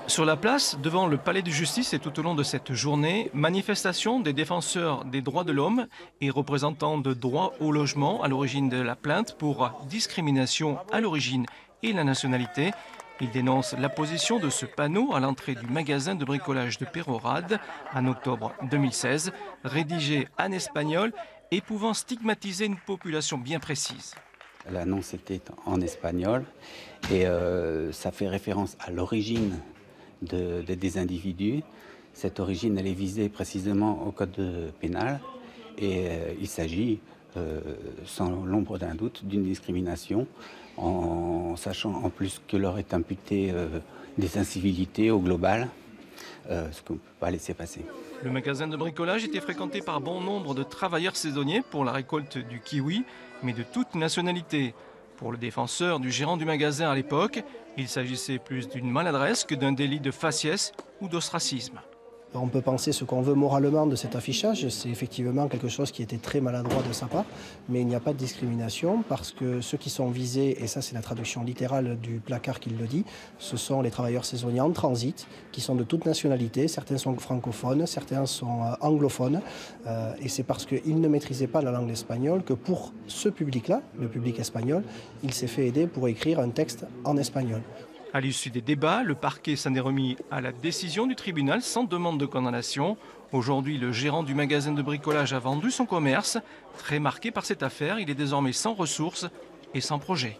Sur la place, devant le palais de justice et tout au long de cette journée, manifestation des défenseurs des droits de l'homme et représentants de droit au logement à l'origine de la plainte pour discrimination à l'origine et la nationalité. Ils dénoncent la position de ce panneau à l'entrée du magasin de bricolage de Pérorade en octobre 2016, rédigé en espagnol et pouvant stigmatiser une population bien précise. L'annonce était en espagnol et ça fait référence à l'origine des individus. Cette origine, elle est visée précisément au code pénal et il s'agit, sans l'ombre d'un doute, d'une discrimination en sachant en plus que leur est imputé des incivilités au global, ce qu'on ne peut pas laisser passer. Le magasin de bricolage était fréquenté par bon nombre de travailleurs saisonniers pour la récolte du kiwi, mais de toute nationalité. Pour le défenseur du gérant du magasin à l'époque, il s'agissait plus d'une maladresse que d'un délit de faciès ou d'ostracisme. On peut penser ce qu'on veut moralement de cet affichage, c'est effectivement quelque chose qui était très maladroit de sa part, mais il n'y a pas de discrimination parce que ceux qui sont visés, et ça c'est la traduction littérale du placard qui le dit, ce sont les travailleurs saisonniers en transit qui sont de toute nationalité, certains sont francophones, certains sont anglophones, et c'est parce qu'ils ne maîtrisaient pas la langue espagnole que pour ce public-là, le public espagnol, il s'est fait aider pour écrire un texte en espagnol. À l'issue des débats, le parquet s'en est remis à la décision du tribunal sans demande de condamnation. Aujourd'hui, le gérant du magasin de bricolage a vendu son commerce. Très marqué par cette affaire, il est désormais sans ressources et sans projet.